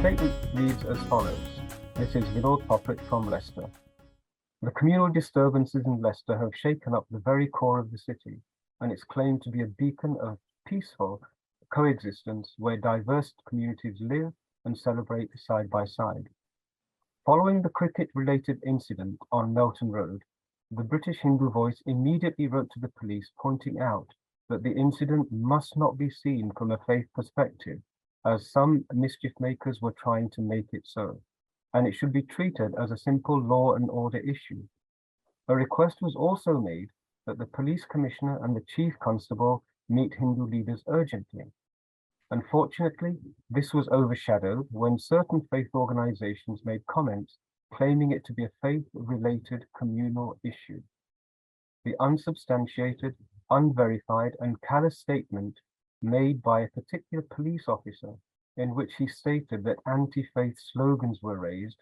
statement reads as follows. This is Vinod Popat from Leicester. The communal disturbances in Leicester have shaken up the very core of the city, and it's claimed to be a beacon of peaceful coexistence where diverse communities live and celebrate side by side. Following the cricket-related incident on Melton Road, the British Hindu Voice immediately wrote to the police pointing out that the incident must not be seen from a faith perspective, as some mischief makers were trying to make it so, and it should be treated as a simple law and order issue. A request was also made that the police commissioner and the chief constable meet Hindu leaders urgently. Unfortunately, this was overshadowed when certain faith organizations made comments claiming it to be a faith-related communal issue. The unsubstantiated, unverified, and callous statement made by a particular police officer in which he stated that anti-faith slogans were raised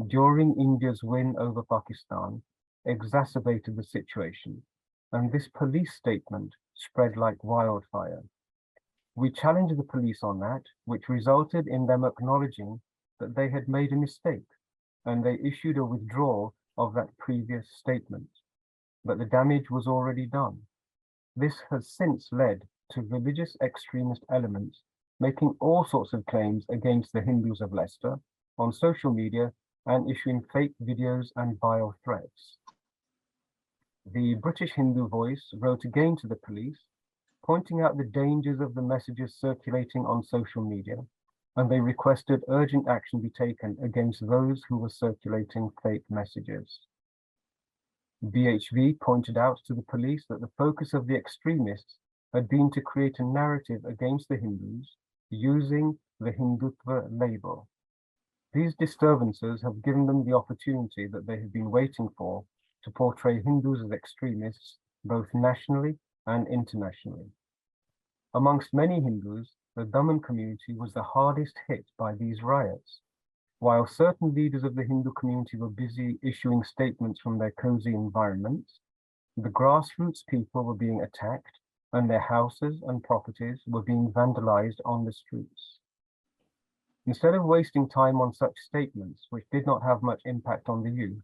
during India's win over Pakistan exacerbated the situation, and this police statement spread like wildfire. We challenged the police on that, which resulted in them acknowledging that they had made a mistake, and they issued a withdrawal of that previous statement. But the damage was already done. This has since led to religious extremist elements making all sorts of claims against the Hindus of Leicester on social media and issuing fake videos and vile threats. The British Hindu Voice wrote again to the police, pointing out the dangers of the messages circulating on social media, and they requested urgent action be taken against those who were circulating fake messages. BHV pointed out to the police that the focus of the extremists had been to create a narrative against the Hindus using the Hindutva label. These disturbances have given them the opportunity that they have been waiting for to portray Hindus as extremists both nationally and internationally. Amongst many Hindus, the Daman community was the hardest hit by these riots. While certain leaders of the Hindu community were busy issuing statements from their cozy environments, the grassroots people were being attacked and their houses and properties were being vandalized on the streets. Instead of wasting time on such statements, which did not have much impact on the youth,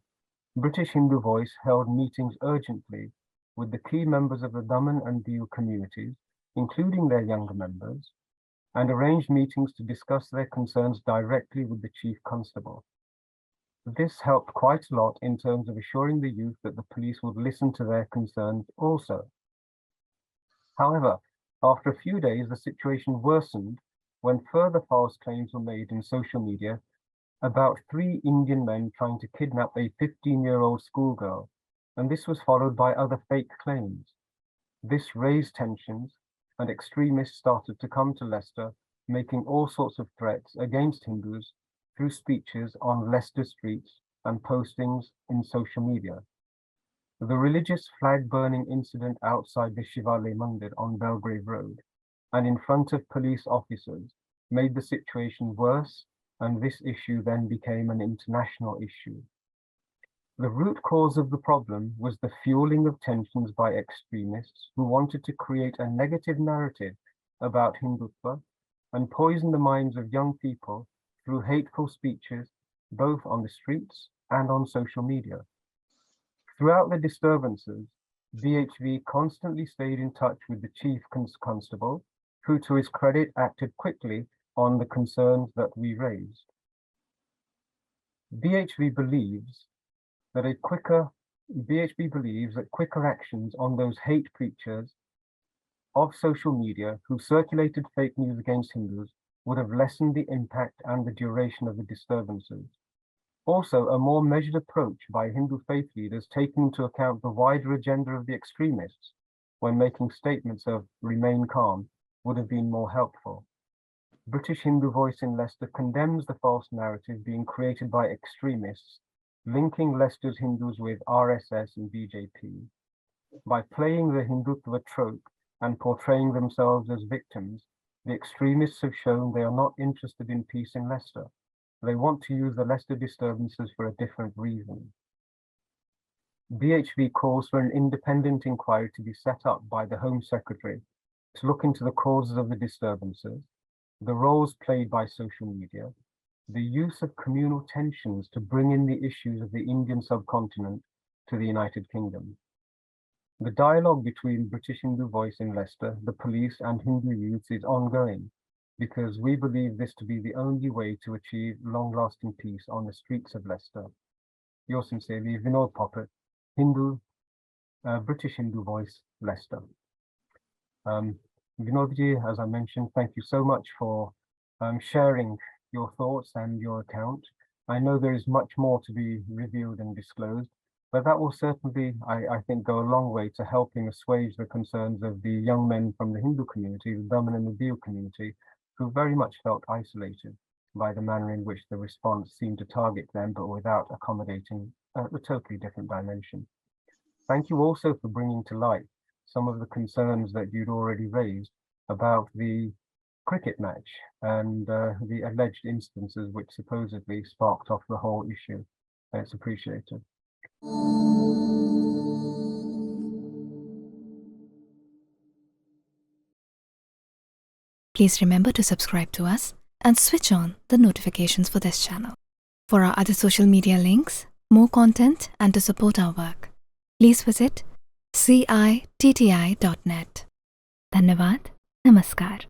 British Hindu Voice held meetings urgently with the key members of the Daman and Diu communities, including their younger members, and arranged meetings to discuss their concerns directly with the chief constable. This helped quite a lot in terms of assuring the youth that the police would listen to their concerns also. However, after a few days, the situation worsened when further false claims were made in social media about 3 Indian men trying to kidnap a 15-year-old schoolgirl, and this was followed by other fake claims. This raised tensions, and extremists started to come to Leicester, making all sorts of threats against Hindus through speeches on Leicester streets and postings in social media. The religious flag-burning incident outside the Shivalaya Mandir on Belgrave Road and in front of police officers made the situation worse, and this issue then became an international issue. The root cause of the problem was the fueling of tensions by extremists who wanted to create a negative narrative about Hindutva and poison the minds of young people through hateful speeches, both on the streets and on social media. Throughout the disturbances, BHV constantly stayed in touch with the chief constable, who to his credit acted quickly on the concerns that we raised. BHV believes that quicker actions on those hate preachers of social media who circulated fake news against Hindus would have lessened the impact and the duration of the disturbances. Also, a more measured approach by Hindu faith leaders taking into account the wider agenda of the extremists when making statements of remain calm would have been more helpful. British Hindu Voice in Leicester condemns the false narrative being created by extremists linking Leicester's Hindus with RSS and BJP. By playing the Hindutva trope and portraying themselves as victims, the extremists have shown they are not interested in peace in Leicester. They want to use the Leicester disturbances for a different reason. BHV calls for an independent inquiry to be set up by the Home Secretary to look into the causes of the disturbances, the roles played by social media, the use of communal tensions to bring in the issues of the Indian subcontinent to the United Kingdom. The dialogue between British Hindu Voice in Leicester, the police and Hindu youths is ongoing because we believe this to be the only way to achieve long-lasting peace on the streets of Leicester. Yours sincerely, Vinod Popat, British Hindu Voice, Leicester. Vinodji, as I mentioned, thank you so much for sharing your thoughts and your account. I know there is much more to be revealed and disclosed, but that will certainly, I think, go a long way to helping assuage the concerns of the young men from the Hindu community, the Daman and the Diu community, who very much felt isolated by the manner in which the response seemed to target them, but without accommodating a totally different dimension. Thank you also for bringing to light some of the concerns that you'd already raised about the cricket match and the alleged instances which supposedly sparked off the whole issue. It's appreciated. Please remember to subscribe to us and switch on the notifications for this channel. For our other social media links, more content, and to support our work, please visit citti.net. Dhanyavad. Namaskar.